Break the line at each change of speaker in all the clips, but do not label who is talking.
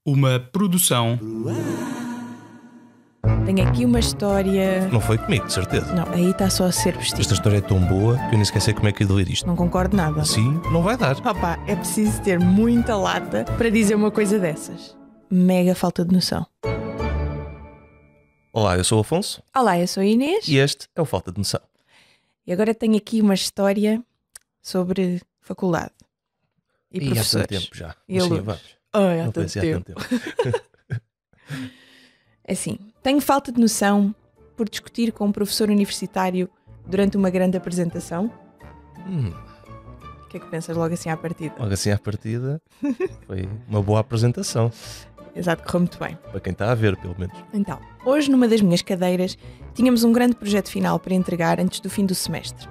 Uma produção.
Tenho aqui uma história.
Não foi comigo, de certeza.
Não, aí está só a ser vestido.
Esta história é tão boa que eu nem sequer sei como é que eu ler isto.
Não concordo nada.
Assim não vai dar.
Opa, é preciso ter muita lata para dizer uma coisa dessas. Mega falta de noção.
Olá, eu sou o Afonso.
Olá, eu sou a Inês.
E este é o Falta de Noção.
E agora tenho aqui uma história sobre faculdade. E
há tanto
professores.
tempo já.
E
Mas sim,
alunos.
vamos.
Ai, há
Não
tanto
pensei há
tempo.
tanto tempo.
Assim, tenho falta de noção por discutir com um professor universitário durante uma grande apresentação. O que é que pensas logo assim à partida?
Logo assim à partida, foi uma boa apresentação.
Exato, correu muito bem.
Para quem está a ver, pelo menos.
Então, hoje numa das minhas cadeiras tínhamos um grande projeto final para entregar antes do fim do semestre.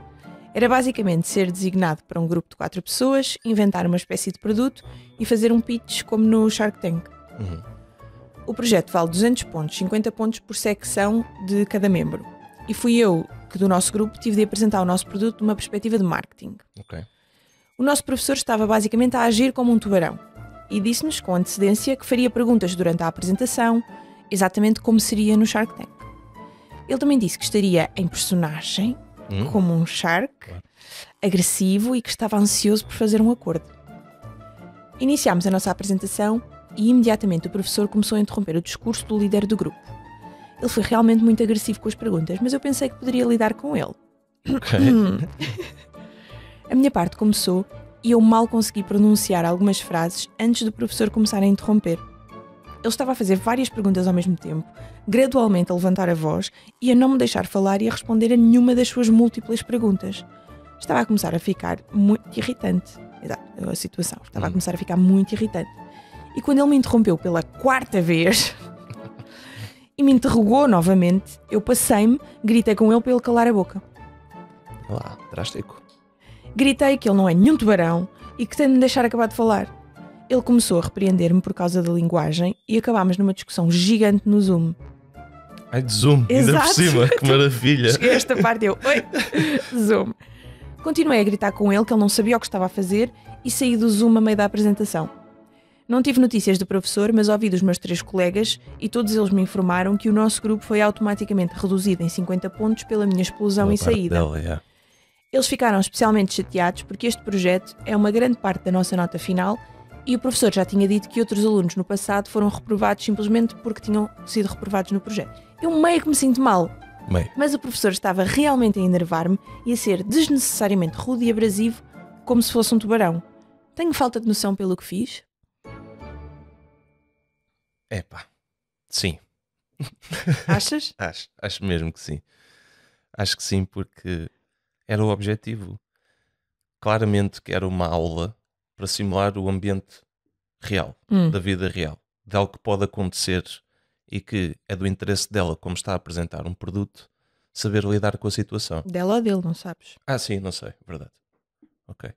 Era basicamente ser designado para um grupo de 4 pessoas, inventar uma espécie de produto e fazer um pitch como no Shark Tank. O projeto vale 200 pontos, 50 pontos por secção de cada membro. E fui eu que do nosso grupo tive de apresentar o nosso produto de uma perspectiva de marketing.
Ok.
O nosso professor estava basicamente a agir como um tubarão e disse-nos com antecedência que faria perguntas durante a apresentação, exatamente como seria no Shark Tank. Ele também disse que estaria em personagem, como um shark, agressivo e que estava ansioso por fazer um acordo. Iniciámos a nossa apresentação e imediatamente o professor começou a interromper o discurso do líder do grupo. Ele foi realmente muito agressivo com as perguntas, mas eu pensei que poderia lidar com ele.
Ok.
A minha parte começou e eu mal consegui pronunciar algumas frases antes do professor começar a interromper. Ele estava a fazer várias perguntas ao mesmo tempo, gradualmente a levantar a voz e a não me deixar falar e a responder a nenhuma das suas múltiplas perguntas. Estava a começar a ficar muito irritante. Exato, a situação. Estava a começar a ficar muito irritante. E quando ele me interrompeu pela 4ª vez e me interrogou novamente, eu passei-me, gritei com ele para ele calar a boca.
Lá, drástico.
Gritei que ele não é nenhum tubarão e que tem de me deixar acabar de falar. Ele começou a repreender-me por causa da linguagem e acabámos numa discussão gigante no Zoom.
Ai, de Zoom, ainda por
Exato.
cima, que maravilha.
Cheguei a esta parte eu, oi, Zoom. Continuei a gritar com ele que ele não sabia o que estava a fazer e saí do Zoom a meio da apresentação. Não tive notícias do professor, mas ouvi dos meus 3 colegas e todos eles me informaram que o nosso grupo foi automaticamente reduzido em 50 pontos pela minha explosão e saída.
Dela, yeah.
Eles ficaram especialmente chateados porque este projeto é uma grande parte da nossa nota final e o professor já tinha dito que outros alunos no passado foram reprovados simplesmente porque tinham sido reprovados no projeto. Eu meio que me sinto mal,
Meio.
mas o professor estava realmente a enervar-me e a ser desnecessariamente rude e abrasivo como se fosse um tubarão. Tenho falta de noção pelo que fiz?
Epá, sim.
Achas?
Acho mesmo que sim. Acho que sim, porque era o objetivo. Claramente que era uma aula para simular o ambiente real, da vida real, de algo que pode acontecer e que é do interesse dela, como está a apresentar um produto, saber lidar com a situação.
Dela ou dele, não sabes?
Ah, sim, não sei, verdade. Ok.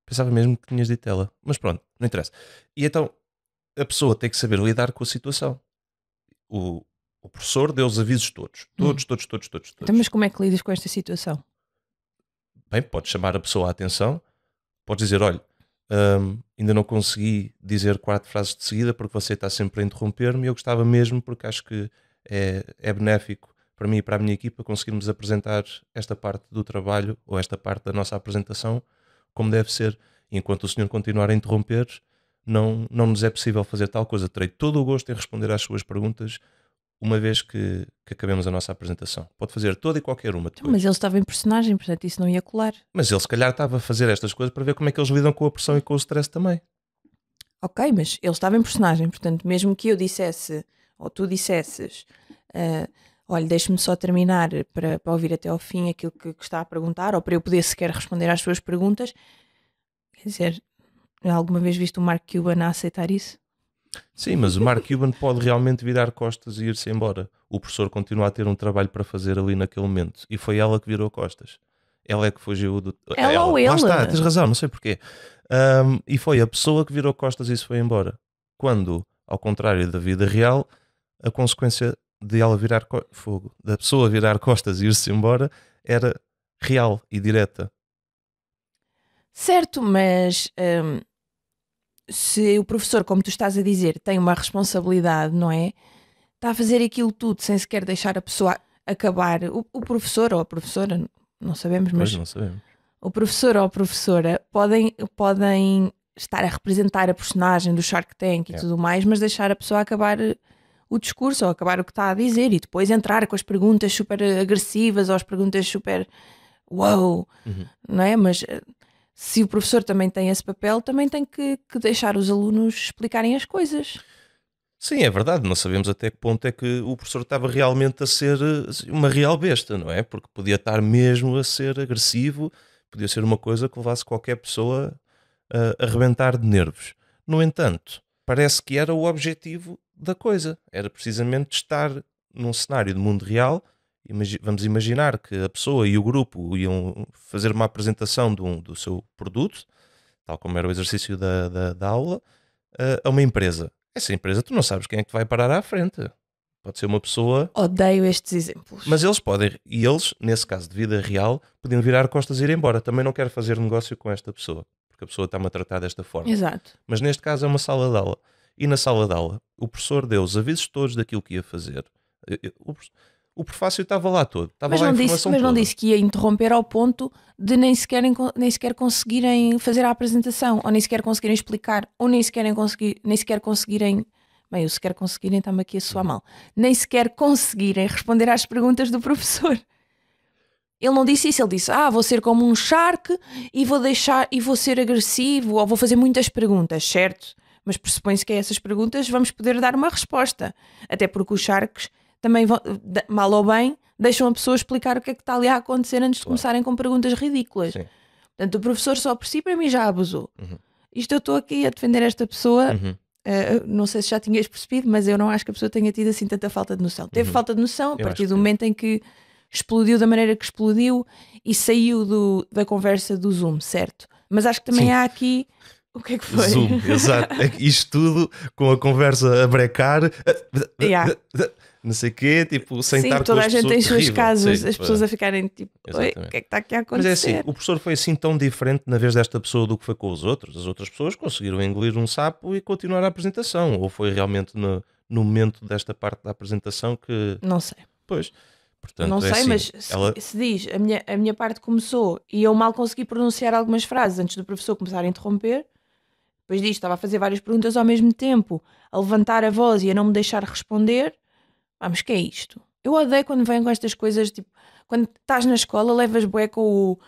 Pensava mesmo que tinhas dito ela, mas pronto, não interessa. E então, a pessoa tem que saber lidar com a situação. O professor deu os avisos todos. Todos.
Então, mas como é que lidas com esta situação?
Bem, podes chamar a pessoa à atenção, podes dizer, olha, ainda não consegui dizer 4 frases de seguida porque você está sempre a interromper-me e eu gostava mesmo porque acho que é benéfico para mim e para a minha equipa conseguirmos apresentar esta parte do trabalho ou esta parte da nossa apresentação como deve ser. E enquanto o senhor continuar a interromper, não nos é possível fazer tal coisa. Terei todo o gosto em responder às suas perguntas uma vez que acabemos a nossa apresentação. Pode fazer toda e qualquer uma depois.
Mas ele estava em personagem, portanto isso não ia colar.
Mas ele se calhar estava a fazer estas coisas para ver como é que eles lidam com a pressão e com o stress também.
Ok, mas ele estava em personagem, portanto, mesmo que eu dissesse, ou tu dissesses, olha, deixe-me só terminar para ouvir até ao fim aquilo que está a perguntar, ou para eu poder sequer responder às suas perguntas, quer dizer, alguma vez viste o Mark Cuban a aceitar isso?
Sim, mas o Mark Cuban pode realmente virar costas e ir-se embora. O professor continua a ter um trabalho para fazer ali naquele momento. E foi ela que virou costas. Ela é que fugiu do...
Ela ou ele?
Lá está, tens razão, não sei porquê. E foi a pessoa que virou costas e se foi embora. Quando, ao contrário da vida real, a consequência de ela virar fogo, da pessoa virar costas e ir-se embora, era real e direta.
Certo, mas se o professor, como tu estás a dizer, tem uma responsabilidade, não é? Está a fazer aquilo tudo sem sequer deixar a pessoa acabar. O professor ou a professora, não sabemos, mas
Pois não sabemos.
o professor ou a professora podem estar a representar a personagem do Shark Tank e tudo mais, mas deixar a pessoa acabar o discurso ou acabar o que está a dizer e depois entrar com as perguntas super agressivas ou as perguntas super uau, não é? Mas se o professor também tem esse papel, também tem que deixar os alunos explicarem as coisas.
Sim, é verdade. Não sabemos até que ponto é que o professor estava realmente a ser uma real besta, não é? Porque podia estar mesmo a ser agressivo, podia ser uma coisa que levasse qualquer pessoa a arrebentar de nervos. No entanto, parece que era o objetivo da coisa. Era precisamente estar num cenário de mundo real. Vamos imaginar que a pessoa e o grupo iam fazer uma apresentação do seu produto, tal como era o exercício da aula, a uma empresa. Essa empresa, tu não sabes quem é que vai parar à frente. Pode ser uma pessoa.
Odeio estes exemplos.
Mas eles podem, e eles, nesse caso de vida real, podiam virar costas e ir embora. Também não quero fazer negócio com esta pessoa, porque a pessoa está-me a tratar desta forma.
Exato.
Mas neste caso é uma sala de aula. E na sala de aula, o professor deu os avisos todos daquilo que ia fazer. O prefácio estava lá todo. Estava lá a informação
mas não
toda.
disse que ia interromper ao ponto de nem sequer conseguirem fazer a apresentação, ou nem sequer conseguirem explicar, ou nem sequer conseguirem. Bem, o sequer conseguirem está-me aqui a soar mal. Nem sequer conseguirem responder às perguntas do professor. Ele não disse isso, ele disse: vou ser como um shark e vou ser agressivo, ou vou fazer muitas perguntas, certo? Mas pressupõe-se que a essas perguntas vamos poder dar uma resposta. Até porque os sharks também vão, mal ou bem, deixam a pessoa explicar o que é que está ali a acontecer antes de começarem com perguntas ridículas.
Sim.
Portanto, o professor só por si, para mim, já abusou. Isto eu estou aqui a defender esta pessoa. Não sei se já tinhas percebido, mas eu não acho que a pessoa tenha tido assim tanta falta de noção. Teve falta de noção a partir do momento em que explodiu da maneira que explodiu e saiu da conversa do Zoom, certo? Mas acho que também há aqui... O que é que foi?
Zoom, exato. Isto tudo com a conversa a brecar, não sei o quê, tipo, sem estar com
toda
as
a gente
pessoas.
tem suas
Terrível.
casas,
Sim,
as pessoas a ficarem tipo, oi, o que é que está aqui a acontecer?
Mas é assim, o professor foi assim tão diferente na vez desta pessoa do que foi com os outros. As outras pessoas conseguiram engolir um sapo e continuar a apresentação. Ou foi realmente no momento desta parte da apresentação que...
Não sei.
Pois, portanto,
não sei,
assim,
mas se diz, a minha parte começou e eu mal consegui pronunciar algumas frases antes do professor começar a interromper. Depois disto, estava a fazer várias perguntas ao mesmo tempo, a levantar a voz e a não me deixar responder. Vamos, que é isto? Eu odeio quando vêm com estas coisas, tipo, quando estás na escola, levas bué com o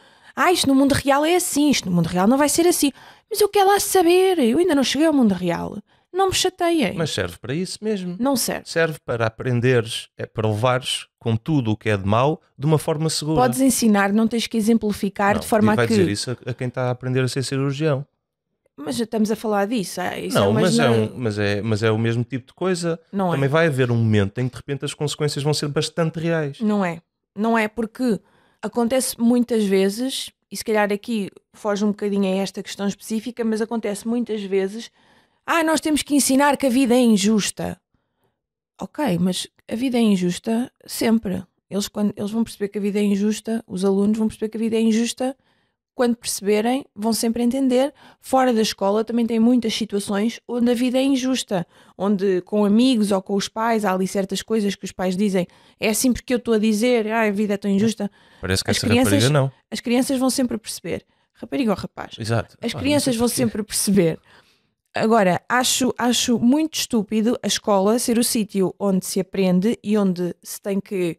isto no mundo real é assim, isto no mundo real não vai ser assim. Mas eu quero lá saber, eu ainda não cheguei ao mundo real. Não me chateiem.
Mas serve para isso mesmo.
Não serve.
Serve para aprenderes, para levares com tudo o que é de mau de uma forma segura.
Podes ensinar, não tens que exemplificar de forma a que...
vai dizer isso a quem está a aprender a ser cirurgião.
Mas já estamos a falar disso. Isso
não,
é
mas é o mesmo tipo de coisa.
Não
Também
é.
vai haver um momento em que de repente as consequências vão ser bastante reais.
Não é. Não é porque acontece muitas vezes, e se calhar aqui foge um bocadinho a esta questão específica, mas acontece muitas vezes, nós temos que ensinar que a vida é injusta. Ok, mas a vida é injusta sempre. Eles vão perceber que a vida é injusta, os alunos vão perceber que a vida é injusta. Quando perceberem, vão sempre entender. Fora da escola também tem muitas situações onde a vida é injusta, onde com amigos ou com os pais há ali certas coisas que os pais dizem, é assim porque eu estou a dizer, a vida é tão injusta.
Parece que essa rapariga não.
As crianças vão sempre perceber. Rapariga ou rapaz?
Exato.
As crianças vão sempre perceber. Agora, acho muito estúpido a escola ser o sítio onde se aprende e onde se tem que...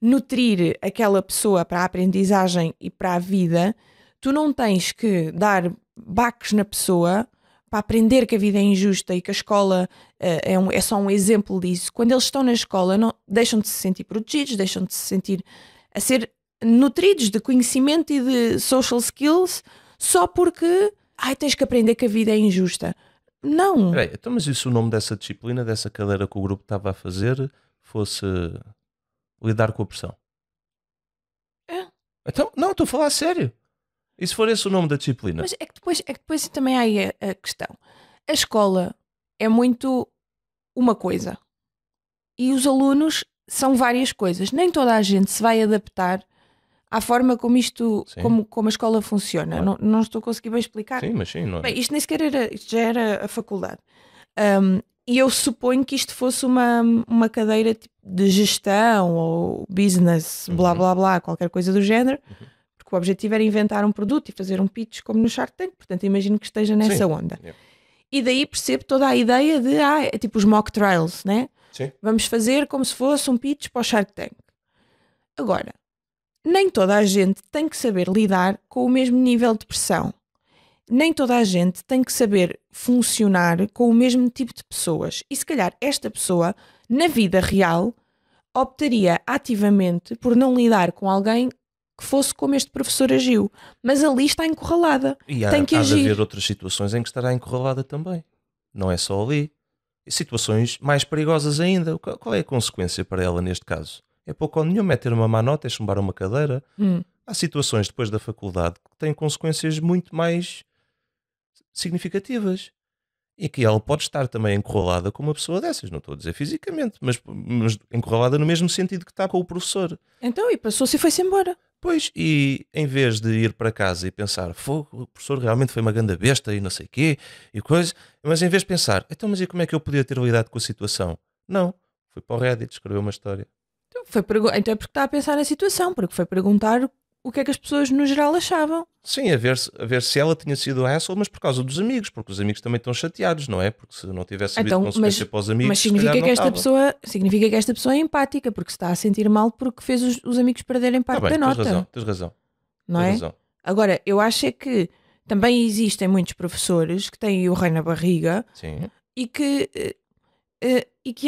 nutrir aquela pessoa para a aprendizagem e para a vida. Tu não tens que dar baques na pessoa para aprender que a vida é injusta e que a escola é só um exemplo disso. Quando eles estão na escola, deixam de se sentir protegidos, deixam de se sentir a ser nutridos de conhecimento e de social skills só porque tens que aprender que a vida é injusta. Não.
Peraí, então, mas e se o nome dessa disciplina, dessa cadeira que o grupo estava a fazer, fosse lidar com a pressão? Então, não, estou a falar a sério. E se for esse o nome da disciplina?
Mas é que depois também há aí a questão. A escola é muito uma coisa. E os alunos são várias coisas. Nem toda a gente se vai adaptar à forma como isto,
Sim.
como a escola funciona.
Claro.
Não estou a conseguir bem explicar.
Sim, mas sim, não é?
Bem, isto nem sequer era, isto já era a faculdade. E eu suponho que isto fosse uma cadeira tipo, de gestão ou business, blá blá blá, qualquer coisa do género, porque o objetivo era inventar um produto e fazer um pitch como no Shark Tank, portanto imagino que esteja nessa
Sim.
onda.
Yeah.
E daí percebo toda a ideia de, é tipo os mock trials, né?
Sim.
Vamos fazer como se fosse um pitch para o Shark Tank. Agora, nem toda a gente tem que saber lidar com o mesmo nível de pressão. Nem toda a gente tem que saber funcionar com o mesmo tipo de pessoas. E se calhar esta pessoa, na vida real, optaria ativamente por não lidar com alguém que fosse como este professor agiu. Mas ali está encurralada.
E
Tem que
há de
agir.
haver outras situações em que estará encurralada também. Não é só ali. E situações mais perigosas ainda. Qual é a consequência para ela neste caso? É pouco ou nenhuma, é ter uma má nota, é chumbar uma cadeira. Há situações depois da faculdade que têm consequências muito mais significativas. E que ela pode estar também encurralada com uma pessoa dessas. Não estou a dizer fisicamente, mas encurralada no mesmo sentido que está com o professor.
Então, e passou-se e foi-se embora.
Pois, e em vez de ir para casa e pensar, fogo, o professor realmente foi uma grande besta e não sei o quê, e coisa, mas em vez de pensar, então, mas e como é que eu podia ter lidado com a situação? Não, foi para o Reddit, escreveu uma história.
Então é porque está a pensar na situação, porque foi perguntar o que é que as pessoas no geral achavam.
Sim, a ver se ela tinha sido asshole, mas por causa dos amigos, porque os amigos também estão chateados, não é? Porque se não tivesse havido
Então,
consequência para os amigos,
mas
se calhar
significa
não
que esta
estava.
pessoa significa que esta pessoa é empática, porque se está a sentir mal porque fez os amigos perderem parte
Tá bem,
da nota.
tens razão.
Não
Tens
é?
razão.
Agora, eu acho é que também existem muitos professores que têm o rei na barriga
Sim,
e que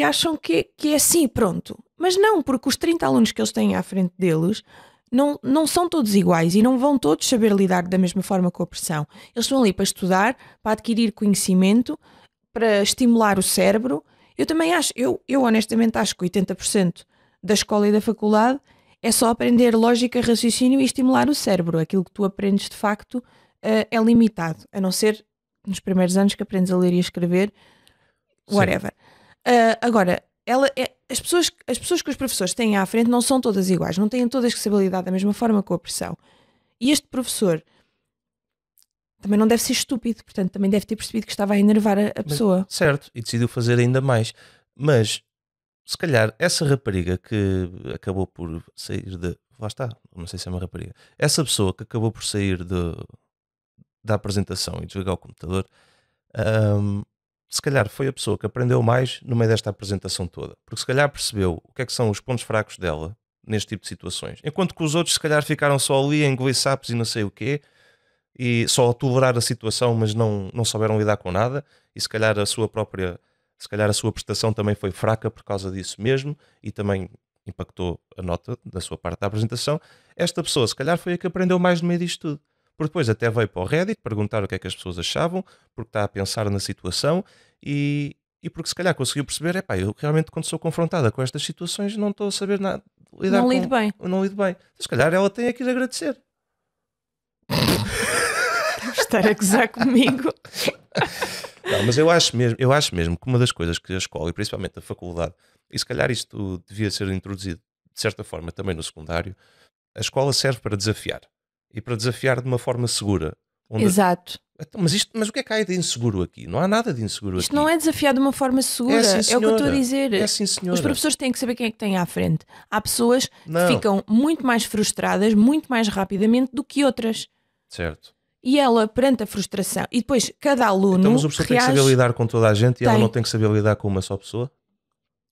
acham que é assim, pronto. Mas não, porque os 30 alunos que eles têm à frente deles não são todos iguais e não vão todos saber lidar da mesma forma com a pressão. Eles estão ali para estudar, para adquirir conhecimento, para estimular o cérebro. Eu também acho, eu honestamente acho que 80% da escola e da faculdade é só aprender lógica, raciocínio e estimular o cérebro. Aquilo que tu aprendes de facto é limitado, a não ser nos primeiros anos que aprendes a ler e a escrever, whatever. Agora, as pessoas que os professores têm à frente não são todas iguais, não têm todas que saber lidar da mesma forma com a pressão. E este professor também não deve ser estúpido, portanto também deve ter percebido que estava a enervar a pessoa.
certo, e decidiu fazer ainda mais. Mas, se calhar, essa rapariga que acabou por sair de... Lá está, não sei se é uma rapariga. Essa pessoa que acabou por sair da apresentação e desligar o computador, se calhar foi a pessoa que aprendeu mais no meio desta apresentação toda. Porque se calhar percebeu o que é que são os pontos fracos dela neste tipo de situações. Enquanto que os outros se calhar ficaram só ali a engolir sapos e não sei o quê, e só a tolerar a situação, mas não souberam lidar com nada, e se calhar a sua prestação também foi fraca por causa disso mesmo, e também impactou a nota da sua parte da apresentação. Esta pessoa se calhar foi a que aprendeu mais no meio disto tudo, porque depois até veio para o Reddit perguntar o que é que as pessoas achavam, porque está a pensar na situação, e porque se calhar conseguiu perceber, eu realmente quando sou confrontada com estas situações não estou a saber nada, lidar
Não
com...
lido bem.
Não lido bem. Se calhar ela tem aqui de agradecer.
Estar a gozar comigo.
Não, mas eu acho mesmo que uma das coisas que a escola, e principalmente a faculdade, e se calhar isto devia ser introduzido de certa forma também no secundário, a escola serve para desafiar. E para desafiar de uma forma segura.
Exato.
Então, mas o que é que há de inseguro aqui? Não há nada de inseguro
Isto
aqui.
não é desafiar de uma forma segura.
sim,
É o que eu estou a
senhora.
dizer.
É sim, senhora.
Os professores têm que saber quem é que tem à frente. Há pessoas
Não.
que ficam muito mais frustradas, muito mais rapidamente do que outras.
Certo.
E ela, perante a frustração, e depois cada aluno.
Então, mas o professor tem que saber lidar com toda a gente e ela não tem que saber lidar com uma só pessoa?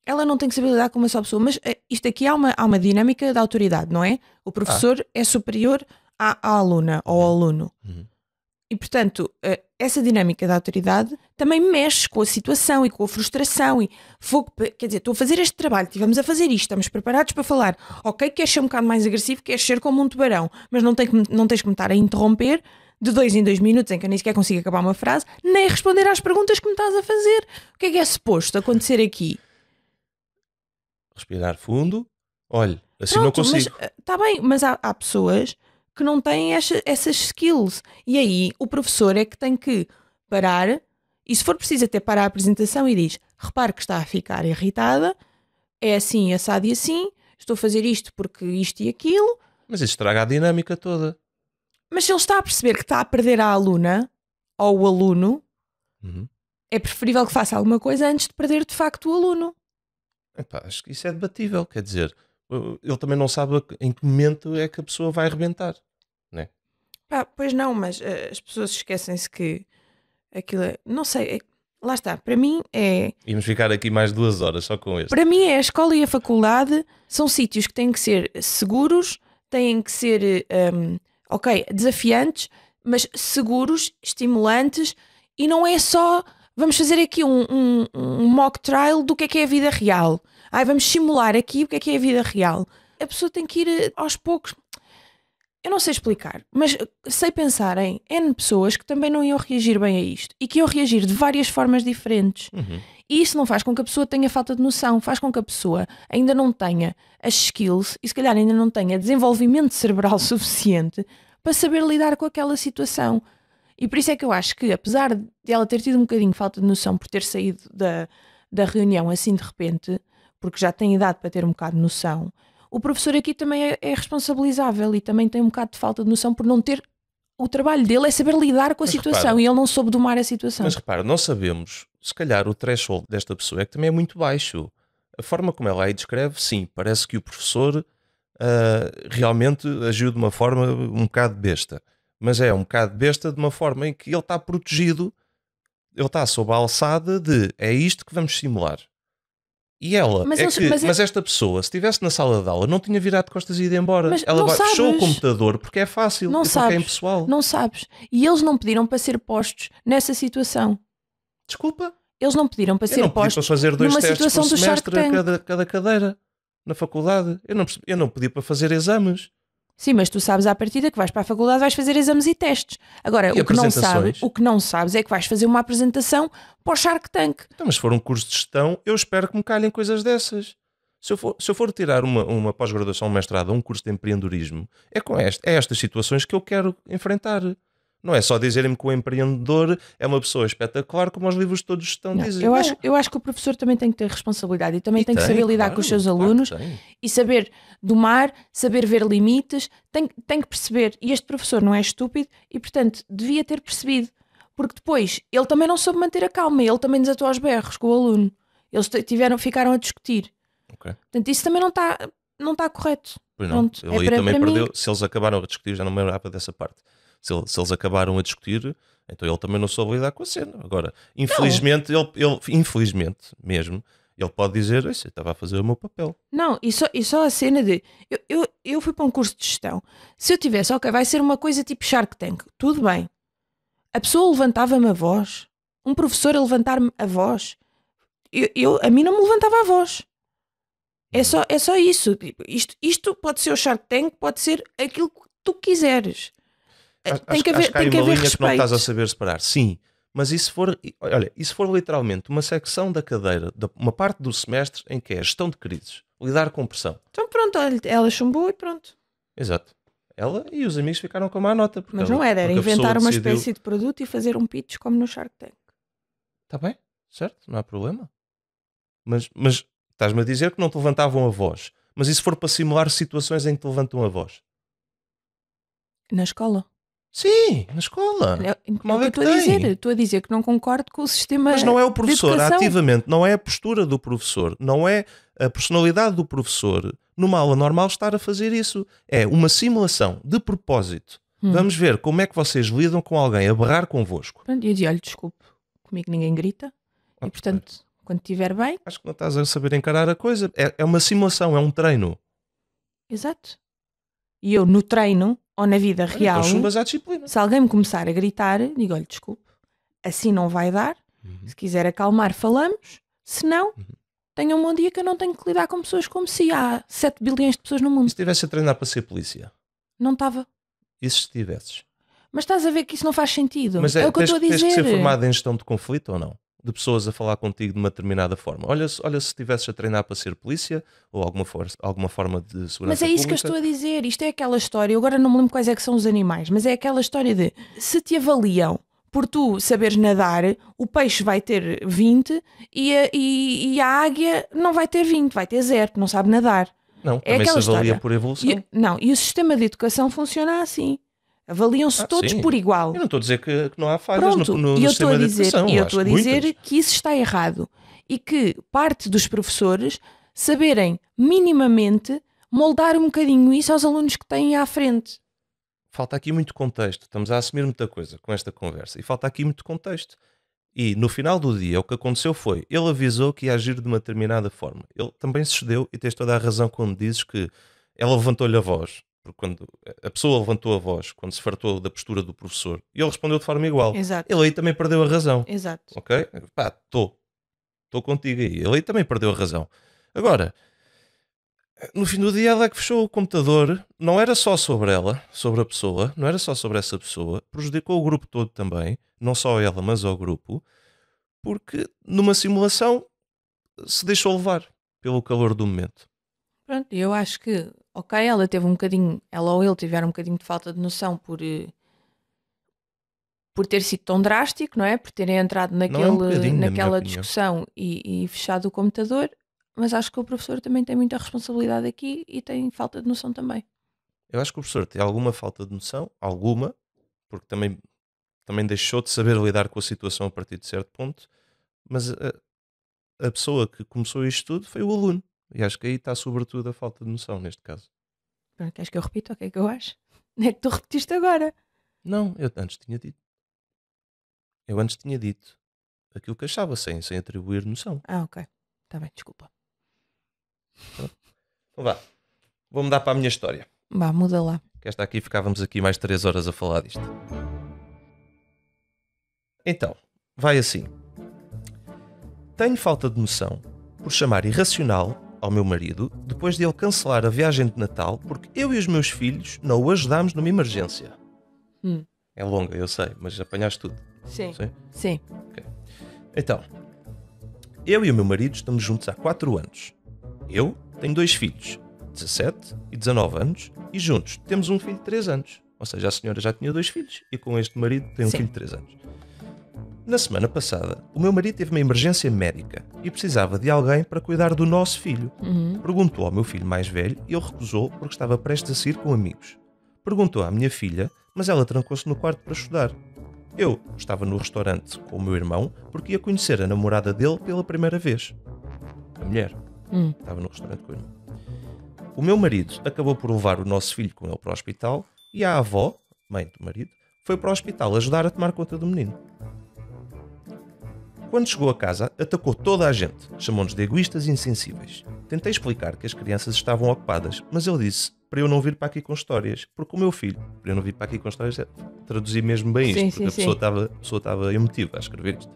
Ela não tem que saber lidar com uma só pessoa, mas isto aqui há uma dinâmica de autoridade, não é? O professor é superior à aluna ou ao aluno. E, portanto, essa dinâmica da autoridade também mexe com a situação e com a frustração. E quer dizer, estou a fazer este trabalho, estivemos a fazer isto, estamos preparados para falar. Ok, queres ser um bocado mais agressivo, queres ser como um tubarão, mas não tens que me estar a interromper de 2 em 2 minutos em que eu nem sequer consigo acabar uma frase, nem responder às perguntas que me estás a fazer. O que é suposto acontecer aqui?
Respirar fundo. Olha, assim
Pronto,
não consigo.
Está bem, mas há pessoas que não têm essas skills. E aí o professor é que tem que parar e, se for preciso, até parar a apresentação e diz: repare que está a ficar irritada, é assim, assado e assim, estou a fazer isto porque isto e aquilo.
Mas isso estraga a dinâmica toda.
Mas se ele está a perceber que está a perder a aluna ou o aluno, é preferível que faça alguma coisa antes de perder de facto o aluno.
Epá, acho que isso é debatível. Quer dizer, ele também não sabe em que momento é que a pessoa vai arrebentar. Né?
Pois não, mas as pessoas esquecem-se que aquilo é, não sei, lá está, para mim é...
Íamos ficar aqui mais 2 horas só com este.
Para mim é a escola e a faculdade são sítios que têm que ser seguros, têm que ser, desafiantes, mas seguros, estimulantes, e não é só, vamos fazer aqui um mock trial do que é a vida real. Vamos simular aqui o que é a vida real. A pessoa tem que ir aos poucos. Eu não sei explicar, mas sei pensar em N pessoas que também não iam reagir bem a isto e que iam reagir de várias formas diferentes. E isso não faz com que a pessoa tenha falta de noção, faz com que a pessoa ainda não tenha as skills e se calhar ainda não tenha desenvolvimento cerebral suficiente para saber lidar com aquela situação. E por isso é que eu acho que, apesar de ela ter tido um bocadinho de falta de noção por ter saído da reunião assim de repente, porque já tem idade para ter um bocado de noção, o professor aqui também é responsabilizável e também tem um bocado de falta de noção por não ter... O trabalho dele é saber lidar com a situação, repara, e ele não soube domar a situação.
Mas repara, não sabemos, se calhar o threshold desta pessoa é que também é muito baixo. A forma como ela aí descreve, sim, parece que o professor realmente agiu de uma forma um bocado besta. Mas é um bocado besta de uma forma em que ele está protegido, ele está sob a alçada de é isto que vamos simular. E ela, mas esta pessoa, se estivesse na sala de aula, não tinha virado de costas e ido embora.
Mas
ela fechou o computador porque é fácil,
não
porque
sabes,
é impessoal.
Não sabes. E eles não pediram para ser postos nessa situação.
Desculpa.
Eles não pediram para ser postos
para fazer 2
numa
testes
situação
por
do Shark
semestre
Tank.
cada cadeira na faculdade. Eu não pedi para fazer exames.
Sim, mas tu sabes à partida que vais para a faculdade, vais fazer exames e testes. Agora, o que não sabes é que vais fazer uma apresentação para o Shark Tank.
Então, mas se for um curso de gestão, eu espero que me calhem coisas dessas. Se eu for tirar uma pós-graduação, um mestrado, um curso de empreendedorismo, é estas situações que eu quero enfrentar. Não é só dizerem-me que o empreendedor é uma pessoa espetacular, como os livros todos estão a dizer.
Eu acho que o professor também tem que ter responsabilidade e também tem que saber lidar com os seus alunos e saber domar, saber ver limites, tem que perceber. E este professor não é estúpido e, portanto, devia ter percebido. Porque depois, ele também não soube manter a calma, ele também desatou aos berros com o aluno. Eles ficaram a discutir.
Okay.
Portanto, isso também não está correto.
Pois não, pronto, ele aí também perdeu. Se eles acabaram a discutir, já não me lembrava dessa parte. Se eles acabaram a discutir, então ele também não soube lidar com a cena. Agora, infelizmente, ele infelizmente mesmo, ele pode dizer, eu estava a fazer o meu papel.
Não, e só a cena de... Eu fui para um curso de gestão. Se eu tivesse, vai ser uma coisa tipo Shark Tank, tudo bem. A pessoa levantava-me a voz. Um professor a levantar-me a voz. A mim não me levantava a voz. É só isso. Isto pode ser o Shark Tank, pode ser aquilo que tu quiseres. Tem que haver respeito.
Que não estás a saber separar. Sim, mas e se for literalmente uma secção da cadeira, uma parte do semestre em que é gestão de crises, lidar com pressão.
Então pronto, ela chumbou e pronto.
Exato. Ela e os amigos ficaram com má nota.
Mas não era inventar uma espécie de produto e fazer um pitch como no Shark Tank.
Está bem, certo, não há problema. Mas estás-me a dizer que não te levantavam a voz. Mas e se for para simular situações em que te levantam a voz?
Na escola.
Sim, na escola.
Estou a dizer que não concordo com o sistema.
Mas não é o professor, ativamente, não é a postura do professor, não é a personalidade do professor numa aula normal estar a fazer isso. É uma simulação de propósito. Vamos ver como é que vocês lidam com alguém a berrar convosco.
E eu dizia, olha, desculpe, comigo ninguém grita. E portanto, quando estiver bem...
Acho que não estás a saber encarar a coisa. É uma simulação, é um treino.
Exato. E eu no treino... ou na vida real, se alguém me começar a gritar, digo, olha, desculpe, assim não vai dar, se quiser acalmar falamos, se não, tenha um bom dia que eu não tenho que lidar com pessoas como se há 7 bilhões de pessoas no mundo.
E se estivesse a treinar para ser polícia?
Não estava.
E se estivesses?
Mas estás a ver que isso não faz sentido.
Mas
é o que eu estou a dizer.
Tens que ser formado em gestão de conflito ou não? De pessoas a falar contigo de uma determinada forma. Olha se estivesses a treinar para ser polícia ou alguma forma de segurança.
Mas é isso
pública.
Que eu estou a dizer. Isto é aquela história, eu agora não me lembro quais é que são os animais, mas é aquela história de se te avaliam por tu saberes nadar, o peixe vai ter 20 e a águia não vai ter 20, vai ter 0, não sabe nadar.
Não,
É
também se
aquela
avalia
história.
por evolução.
Não, e o sistema de educação funciona assim. Avaliam-se todos
Sim.
por igual.
Eu não estou a dizer que não há falhas
Pronto,
no
e eu estou
sistema
a
de
dizer,
educação.
e eu
Acho
estou a
que muitas.
dizer que isso está errado e que parte dos professores saberem minimamente moldar um bocadinho isso aos alunos que têm à frente.
Falta aqui muito contexto. Estamos a assumir muita coisa com esta conversa. E falta aqui muito contexto. E no final do dia, o que aconteceu foi, ele avisou que ia agir de uma determinada forma. Ele também se cedeu e tens toda a razão quando dizes que ela levantou-lhe a voz. Porque quando a pessoa levantou a voz, quando se fartou da postura do professor, e ele respondeu de forma igual.
Exato.
Ele aí também perdeu a razão.
Exato.
Ok? Pá, estou contigo aí. Ele aí também perdeu a razão. Agora, no fim do dia, ela é que fechou o computador. Não era só sobre ela, sobre a pessoa, não era só sobre essa pessoa. Prejudicou o grupo todo também, não só ela, mas ao grupo, porque numa simulação se deixou levar pelo calor do momento.
Pronto, eu acho que, ok, ela teve um bocadinho, ela ou ele tiveram um bocadinho de falta de noção por ter sido tão drástico, não é? Por terem entrado
Não é um bocadinho, na minha
naquela
opinião.
discussão e fechado o computador, mas acho que o professor também tem muita responsabilidade aqui e tem falta de noção também.
Eu acho que o professor tem alguma falta de noção, alguma, porque também deixou de saber lidar com a situação a partir de certo ponto, mas a pessoa que começou isto tudo foi o aluno. E acho que aí está sobretudo a falta de noção neste caso.
Pronto, queres que eu repita o que é que eu acho? É que tu repetiste agora.
Não, eu antes tinha dito. Eu antes tinha dito aquilo que achava, sem atribuir noção.
Ah, ok. Está bem, desculpa.
Então vá, vou mudar para a minha história.
Vá, muda lá.
Que esta aqui ficávamos aqui mais 3 horas a falar disto. Então, vai assim. Tenho falta de noção por chamar irracional ao meu marido depois de ele cancelar a viagem de Natal porque eu e os meus filhos não o ajudámos numa emergência. É longa, eu sei, mas apanhaste tudo.
Sim.
Sim?
Sim.
Então, eu e o meu marido estamos juntos há 4 anos. Eu tenho 2 filhos, 17 e 19 anos, e juntos temos um filho de 3 anos. Ou seja, a senhora já tinha 2 filhos e com este marido tem um
Sim.
filho de 3 anos. Na semana passada, o meu marido teve uma emergência médica e precisava de alguém para cuidar do nosso filho. Perguntou ao meu filho mais velho e ele recusou porque estava prestes a sair com amigos. Perguntou à minha filha, mas ela trancou-se no quarto para estudar. Eu estava no restaurante com o meu irmão porque ia conhecer a namorada dele pela primeira vez. A mulher. Estava no restaurante com o irmão. O meu marido acabou por levar o nosso filho com ele para o hospital e a avó, mãe do marido, foi para o hospital ajudar a tomar conta do menino. Quando chegou a casa, atacou toda a gente, chamou-nos de egoístas e insensíveis. Tentei explicar que as crianças estavam ocupadas, mas ele disse para eu não vir para aqui com histórias, porque o meu filho, para eu não vir para aqui com histórias, traduzir mesmo bem isto,
Sim,
porque
sim,
a pessoa estava emotiva a escrever isto.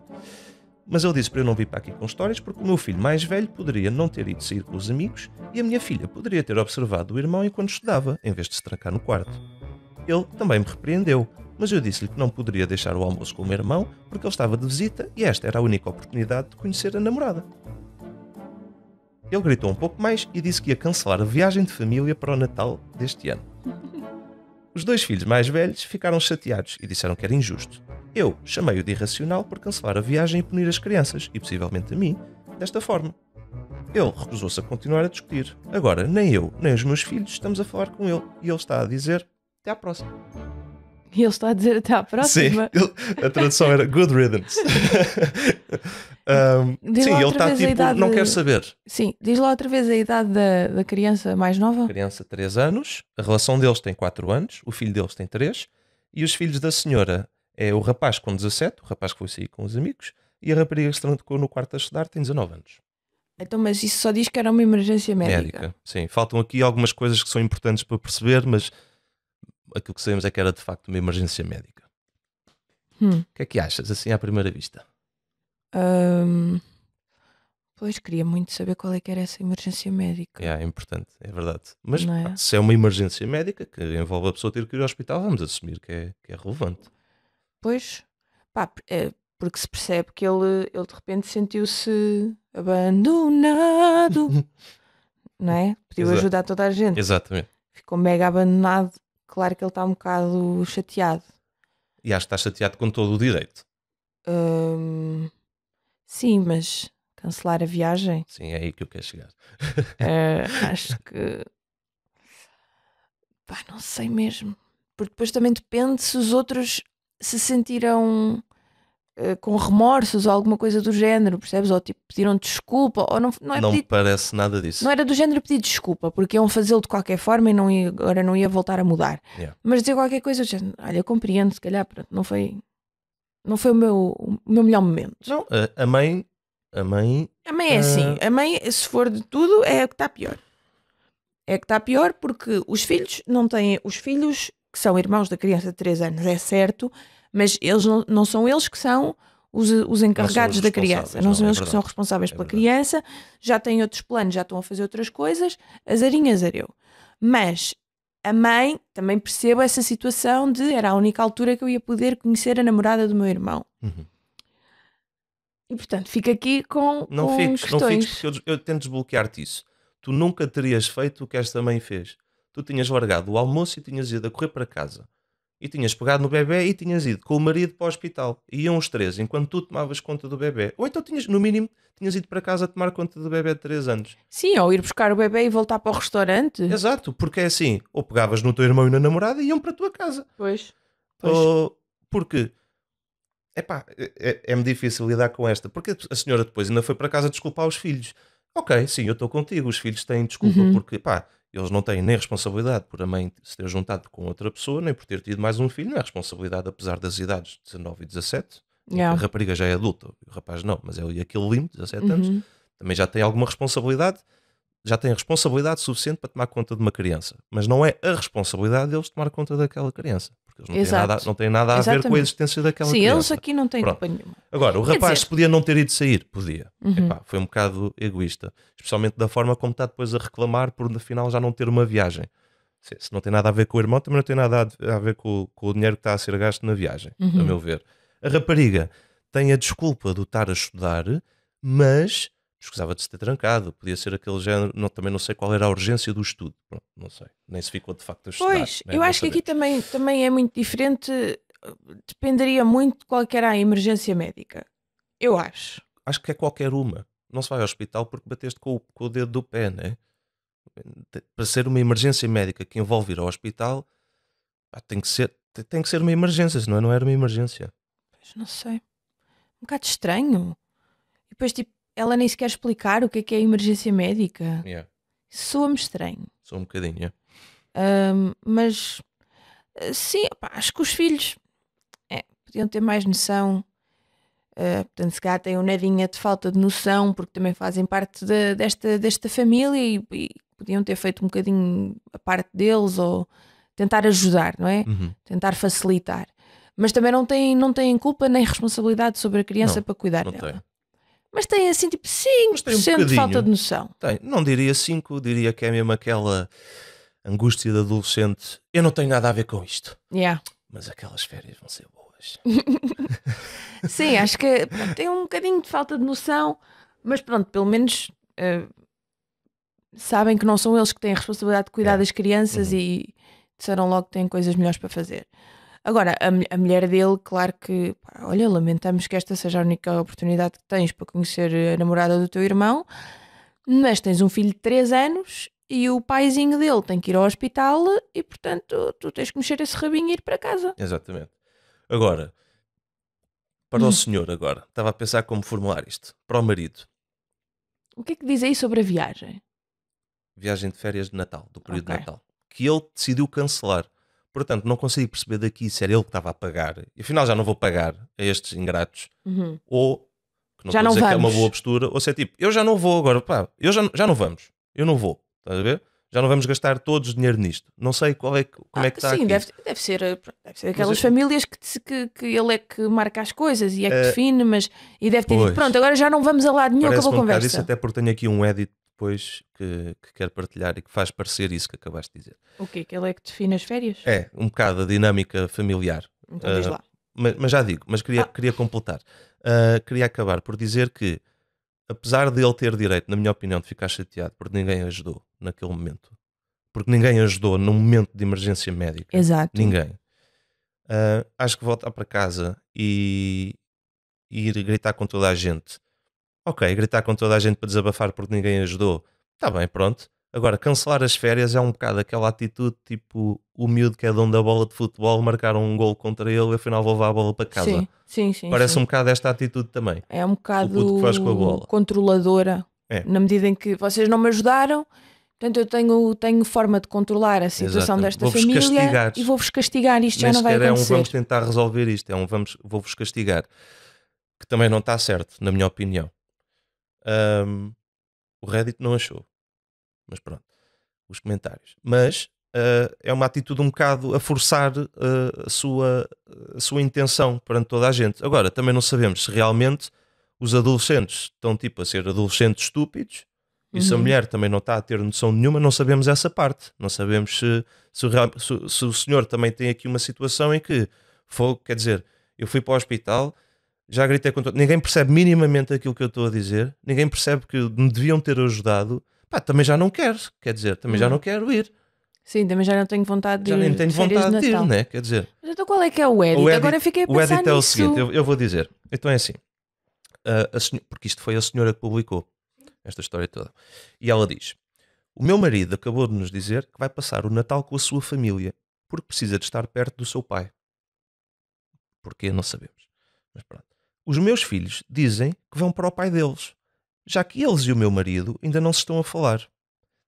Mas ele disse para eu não vir para aqui com histórias, porque o meu filho mais velho poderia não ter ido sair com os amigos e a minha filha poderia ter observado o irmão enquanto estudava, em vez de se trancar no quarto. Ele também me repreendeu, mas eu disse-lhe que não poderia deixar o almoço com o meu irmão porque ele estava de visita e esta era a única oportunidade de conhecer a namorada. Ele gritou um pouco mais e disse que ia cancelar a viagem de família para o Natal deste ano. Os 2 filhos mais velhos ficaram chateados e disseram que era injusto. Eu chamei-o de irracional por cancelar a viagem e punir as crianças, e possivelmente a mim, desta forma. Ele recusou-se a continuar a discutir. Agora, nem eu, nem os meus filhos estamos a falar com ele e ele está a dizer até à próxima.
E ele está a dizer até à próxima.
Sim, a tradução era good riddance.
Diz
sim,
lá
ele
outra
está
vez a
tipo,
idade
não quer saber.
Sim, diz lá outra vez a idade da criança mais nova.
Criança 3 anos, a relação deles tem 4 anos, o filho deles tem 3, e os filhos da senhora é o rapaz com 17, o rapaz que foi sair com os amigos, e a rapariga que se trancou no quarto a estudar tem 19 anos.
Então, mas isso só diz que era uma emergência médica.
Sim, faltam aqui algumas coisas que são importantes para perceber, mas aquilo que sabemos é que era de facto uma emergência médica. O que é que achas, assim à primeira vista?
Pois, queria muito saber qual é que era essa emergência médica.
É importante, é verdade. Mas
Não é?
pá, se é uma emergência médica que envolve a pessoa ter que ir ao hospital, vamos assumir que é relevante.
Pois, pá, porque se percebe que ele de repente sentiu-se abandonado, não é? Pediu
Exato.
ajuda a toda a gente.
Exatamente.
Ficou mega abandonado. Claro que ele está um bocado chateado.
E acho que está chateado com todo o direito.
Sim, mas Cancelar a viagem?
Sim, é aí que eu quero chegar.
Acho que... Pá, não sei mesmo. Porque depois também depende se os outros se sentiram com remorsos ou alguma coisa do género, percebes? Ou tipo, pediram desculpa, ou não é
Não me
pedir...
parece nada
Não
disso.
era do género pedir desculpa, porque iam fazê-lo de qualquer forma e agora não ia voltar a mudar.
Yeah.
Mas dizer qualquer coisa, do género, olha, eu compreendo, se calhar, pronto, não foi o meu melhor momento.
Não, a mãe...
A mãe é assim, a mãe, se for de tudo, é a que está pior. É a que está pior porque os filhos não têm... Os filhos que são irmãos da criança de 3 anos, é certo, mas eles não são eles que são os encarregados da criança. Não são eles que são responsáveis pela criança, já têm outros planos, já estão a fazer outras coisas, azarinho, azareu. Mas a mãe também percebe essa situação de era a única altura que eu ia poder conhecer a namorada do meu irmão.
Uhum.
E portanto, fica aqui com questões.
Não fiques, porque eu tento desbloquear-te isso. Tu nunca terias feito o que esta mãe fez. Tu tinhas largado o almoço e tinhas ido a correr para casa. E tinhas pegado no bebê e tinhas ido com o marido para o hospital. E iam os três, enquanto tu tomavas conta do bebê. Ou então tinhas, no mínimo, tinhas ido para casa a tomar conta do bebê de 3 anos.
Sim, ou ir buscar o bebê e voltar para o restaurante.
Exato, porque é assim, ou pegavas no teu irmão e na namorada e iam para a tua casa.
Pois.
Ou, porque, epá, é-me difícil lidar com esta. Porque a senhora depois ainda foi para casa desculpar os filhos. Ok, sim, eu estou contigo, os filhos têm desculpa porque, pá, eles não têm nem responsabilidade por a mãe se ter juntado com outra pessoa, nem por ter tido mais um filho, não é responsabilidade, apesar das idades 19 e 17.
Yeah.
A rapariga já é adulta, o rapaz não, mas é aquele limite, 17 anos, também já tem alguma responsabilidade, já tem a responsabilidade suficiente para tomar conta de uma criança, mas não é a responsabilidade deles tomar conta daquela criança, porque eles não têm nada a ver com a existência daquela criança.
Sim, eles aqui não têm culpa nenhuma.
Agora, o rapaz podia não ter ido sair? Podia. Epá, foi um bocado egoísta, especialmente da forma como está depois a reclamar por no final já não ter uma viagem. Se não tem nada a ver com o irmão, também não tem nada a ver com o dinheiro que está a ser gasto na viagem, a meu ver. A rapariga tem a desculpa de estar a estudar, mas escusava de se ter trancado, podia ser aquele género, também não sei qual era a urgência do estudo. Pronto, não sei, nem se ficou de facto a estudar.
Pois, eu acho que aqui também é muito diferente, dependeria muito de qual que era a emergência médica. Eu acho.
Acho que é qualquer uma. Não se vai ao hospital porque bateste com o dedo do pé, né? Para ser uma emergência médica que envolve ir ao hospital, tem que ser uma emergência, senão não era uma emergência.
Pois não sei. Um bocado estranho. E depois, tipo, ela nem sequer explicar o que é emergência médica.
Yeah.
Soa-me estranho.
Só um bocadinho,
mas sim, pá, acho que os filhos podiam ter mais noção. Portanto, se calhar têm um nadinha de falta de noção, porque também fazem parte desta família e podiam ter feito um bocadinho a parte deles ou tentar ajudar, não é? Tentar facilitar. Mas também não têm culpa nem responsabilidade sobre a criança para cuidar dela.
Tem.
Mas têm assim tipo 5% de falta de noção.
Tem. Não diria 5, diria que é mesmo aquela angústia de adolescente. Eu não tenho nada a ver com isto.
Yeah.
Mas aquelas férias vão ser boas.
Sim, acho que tem um bocadinho de falta de noção, mas pronto, pelo menos sabem que não são eles que têm a responsabilidade de cuidar das crianças e disseram logo que têm coisas melhores para fazer. Agora, a mulher dele, claro que, olha, lamentamos que esta seja a única oportunidade que tens para conhecer a namorada do teu irmão, mas tens um filho de 3 anos e o paizinho dele tem que ir ao hospital e, portanto, tu tens que mexer esse rabinho e ir para casa.
Exatamente. Agora, para o senhor agora, estava a pensar como formular isto. Para o marido.
O que é que diz aí sobre a viagem?
Viagem de férias de Natal, do período de Natal. Que ele decidiu cancelar. Portanto, não consigo perceber daqui se era ele que estava a pagar. E afinal já não vou pagar a estes ingratos. Ou, que não
já
estou a dizer
vamos.
que é uma boa postura, ou se é tipo, eu já não vou agora, pá, já não vamos. Eu não vou. Estás a ver? Já não vamos gastar todos o dinheiro nisto. Não sei como é que está
sim,
aqui.
Deve ser aquelas famílias que ele é que marca as coisas e é que define, mas e deve ter dito, pronto, agora já não vamos a lado nenhum, acabou a conversa.
Isso, até porque tenho aqui um edit depois que quero partilhar e que faz parecer isso que acabaste de dizer.
O quê? Que ele é que define as férias?
É, um bocado a dinâmica familiar.
Então diz lá.
Mas já digo, mas queria completar. Queria acabar por dizer que, apesar de ele ter direito, na minha opinião, de ficar chateado porque ninguém ajudou naquele momento, porque ninguém ajudou num momento de emergência médica.
Exato.
Ninguém. Acho que voltar para casa e ir gritar com toda a gente. Ok, gritar com toda a gente para desabafar porque ninguém ajudou. Está bem, pronto. Agora, cancelar as férias é um bocado aquela atitude tipo o miúdo que é dono da bola de futebol, marcaram um gol contra ele e afinal vou levar a bola para casa.
Sim, sim, sim,
Parece
sim.
um bocado esta atitude também.
É um
O puto que faz com a
bocado
bola.
controladora,
É,
na medida em que vocês não me ajudaram, portanto eu tenho forma de controlar a situação
exatamente.
desta
Vou-vos
família
castigar.
e vou-vos castigar, isto já
Nem
não vai
sequer é um vamos
acontecer.
tentar resolver isto, é um vou-vos castigar. Que também não está certo, na minha opinião. Ahm, o Reddit não achou. Mas pronto, os comentários. Mas é uma atitude um bocado a forçar a sua intenção perante toda a gente. Agora, também não sabemos se realmente os adolescentes estão tipo a ser adolescentes estúpidos e se a mulher também não está a ter noção nenhuma, não sabemos essa parte. Não sabemos se o senhor também tem aqui uma situação em que, quer dizer, eu fui para o hospital, já gritei com todo. Ninguém percebe minimamente aquilo que eu estou a dizer, ninguém percebe que me deviam ter ajudado. Pá, também já não quero, quer dizer, também já não quero ir.
Sim, também já não tenho vontade de
Já nem
ir
tenho
de férias de
vontade de ir,
Natal.
né? Quer dizer,
Mas então qual é que é o Edit? Agora fiquei a
o
pensar
edit é o
nisso.
seguinte, eu vou dizer. Então é assim, porque isto foi a senhora que publicou esta história toda. E ela diz: o meu marido acabou de nos dizer que vai passar o Natal com a sua família porque precisa de estar perto do seu pai. Porquê? Não sabemos. Mas pronto. Os meus filhos dizem que vão para o pai deles, já que eles e o meu marido ainda não se estão a falar.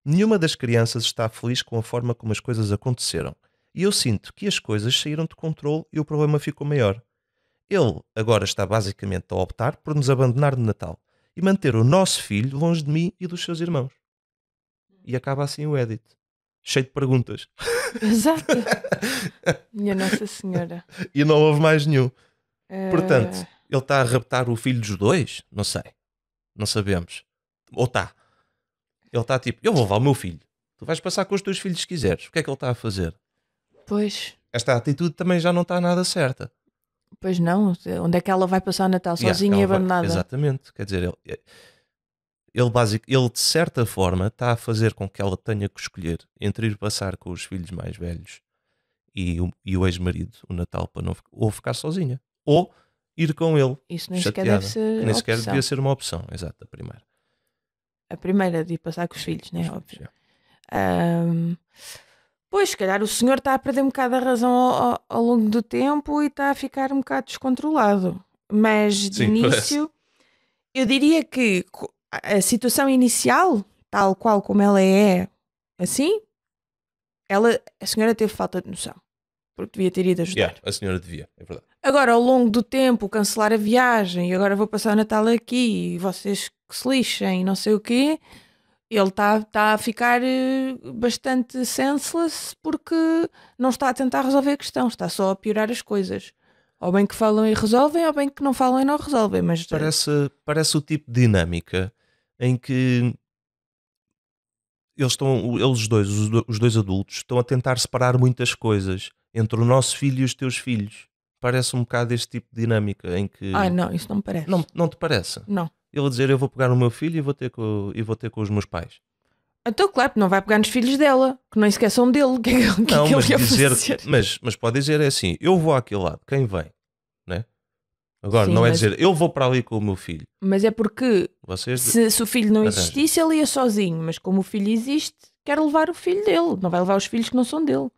Nenhuma das crianças está feliz com a forma como as coisas aconteceram. E eu sinto que as coisas saíram de controle e o problema ficou maior. Ele agora está basicamente a optar por nos abandonar de Natal e manter o nosso filho longe de mim e dos seus irmãos. E acaba assim o edit. Cheio de perguntas.
Exato. Minha Nossa Senhora.
E não houve mais nenhum.
Eh,
Portanto, ele está a raptar o filho dos dois? Não sei. Não sabemos. Ou está. Ele está tipo, eu vou levar o meu filho. Tu vais passar com os teus filhos se quiseres. O que é que ele está a fazer?
Pois,
Esta atitude também já não está nada certa.
pois não. Onde é que ela vai passar o Natal
Yeah,
sozinha e
ela vai-
abandonada?
Exatamente. Quer dizer, ele de certa forma está a fazer com que ela tenha que escolher entre ir passar com os filhos mais velhos e o ex-marido o Natal para não ou ficar sozinha. Ou ir com ele.
Isso nem sequer
chateada.
deve ser
Nem sequer
opção.
devia ser uma opção. Exato, a primeira.
A primeira de ir passar com os filhos, né?
Os
Óbvio.
filhos,
Ahm, Pois, se calhar o senhor está a perder um bocado a razão ao longo do tempo e está a ficar um bocado descontrolado. Mas de
Sim,
início, eu diria que a situação inicial, tal qual como ela é assim, a senhora teve falta de noção, porque devia ter ido ajudar.
A senhora devia, é verdade.
Agora, ao longo do tempo, cancelar a viagem e agora vou passar o Natal aqui e vocês que se lixem e não sei o quê, ele está a ficar bastante senseless porque não está a tentar resolver a questão, está só a piorar as coisas. Ou bem que falam e resolvem, ou bem que não falam e não resolvem. Mas
Parece o tipo de dinâmica em que eles dois, os dois adultos, estão a tentar separar muitas coisas entre o nosso filho e os teus filhos. Parece um bocado este tipo de dinâmica em que.
ai não, isso não me parece.
Não te parece?
Não.
Ele a dizer: eu vou pegar o meu filho e vou ter com os meus pais.
Então, claro, não vai pegar nos filhos dela, que nem sequer são dele. O que é que
Não,
ele
mas
ia
dizer.
fazer?
Mas pode dizer é assim: eu vou àquele lado, quem vem? Né? Agora,
Sim,
não é
mas-
dizer eu vou para ali com o meu filho.
Mas é porque
Vocês.
se o filho não
Arranja.
existisse, ele ia sozinho. Mas como o filho existe, quer levar o filho dele. Não vai levar os filhos que não são dele.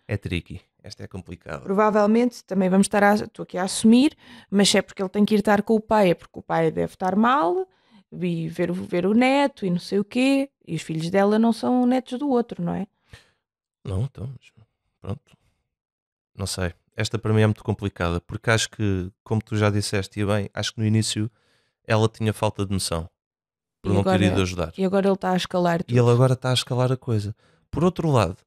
É tricky. Esta é complicada.
Provavelmente também vamos estar estou aqui a assumir, mas se é porque ele tem que ir estar com o pai, é porque o pai deve estar mal e ver o neto e não sei o quê, e os filhos dela não são netos do outro, não é?
Não, então, mas pronto. Não sei. Esta para mim é muito complicada, porque acho que, como tu já disseste, e bem, acho que no início ela tinha falta de noção por
E
não ter
agora-
ido ajudar.
E agora ele está a escalar tudo.
E ele agora está a escalar a coisa. Por outro lado,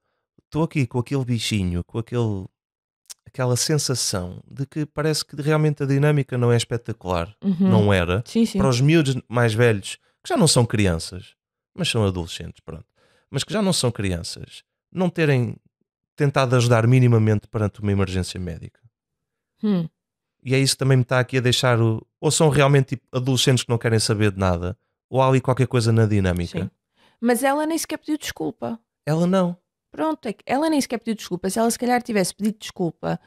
estou aqui com aquele bichinho, com aquela sensação de que parece que realmente a dinâmica não é espetacular.
Uhum.
Não era.
Sim, sim.
Para os miúdos mais velhos, que já não são crianças, mas são adolescentes, pronto. Mas que já não são crianças, não terem tentado ajudar minimamente perante uma emergência médica.
Hum.
E é isso que também me está aqui a deixar. Ou são realmente tipo, adolescentes que não querem saber de nada, ou há ali qualquer coisa na dinâmica.
Sim. Mas ela nem sequer pediu desculpa.
Ela não.
Pronto, é que ela nem sequer pediu desculpa. Se ela se calhar tivesse pedido desculpa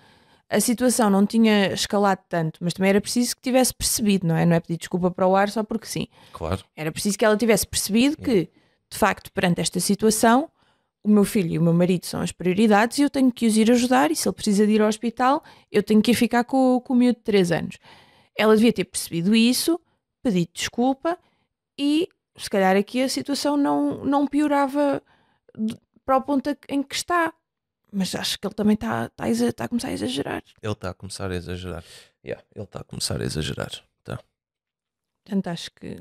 a situação não tinha escalado tanto, mas também era preciso que tivesse percebido, não é? Não é pedir desculpa para o ar só porque sim.
Claro.
Era preciso que ela tivesse percebido que, de facto, perante esta situação, o meu filho e o meu marido são as prioridades e eu tenho que os ir ajudar, e se ele precisa de ir ao hospital, eu tenho que ir ficar com o miúdo de 3 anos. Ela devia ter percebido isso, pedido desculpa, e se calhar aqui a situação não piorava para o ponto em que está. Mas acho que ele também está a começar a exagerar.
Ele está a começar a exagerar. Ele está a começar a exagerar. Tá.
Portanto, acho que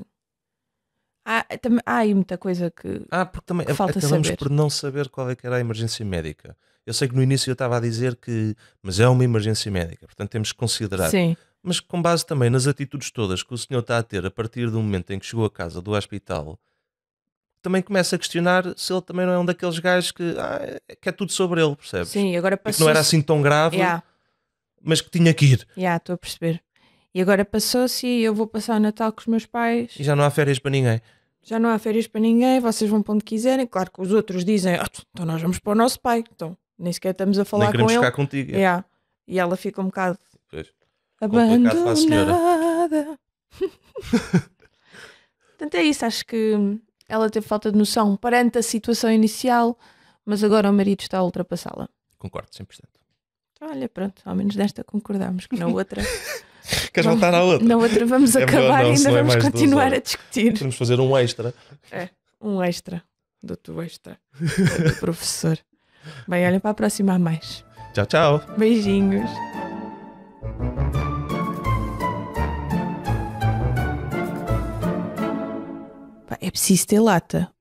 há aí muita coisa que
porque também
que falta
acabamos
saber.
por não saber qual é que era a emergência médica. Eu sei que no início eu estava a dizer que, mas é uma emergência médica, portanto temos que considerar.
Sim,
Mas com base também nas atitudes todas que o senhor está a ter a partir do momento em que chegou a casa do hospital, também começa a questionar se ele também não é um daqueles gajos que é tudo sobre ele, percebes?
sim, agora
Que
passou.
não era assim tão grave,
Yeah,
mas que tinha que ir.
estou a perceber. E agora passou-se e eu vou passar o Natal com os meus pais.
E já não há férias para ninguém.
Já não há férias para ninguém, vocês vão para onde quiserem. Claro que os outros dizem, então nós vamos para o nosso pai. Então nem sequer estamos a falar
Nem
com
queremos
ele.
ficar contigo.
Yeah. E ela fica um bocado
Pois. Complicado para a senhora.
abandonada. Portanto é isso, acho que ela teve falta de noção perante a situação inicial, mas agora o marido está a ultrapassá-la.
Concordo, 100%.
Então, olha, pronto, ao menos nesta concordamos, que na outra...
Queres voltar à outra?
Na outra vamos
É melhor
acabar
não,
e ainda
senão é
vamos
mais de 2
continuar
horas.
a discutir.
Podemos fazer um extra.
Um extra. Do extra. Do professor. Bem, olhem para a próxima a mais.
Tchau, tchau.
Beijinhos. Pá, é preciso ter lata.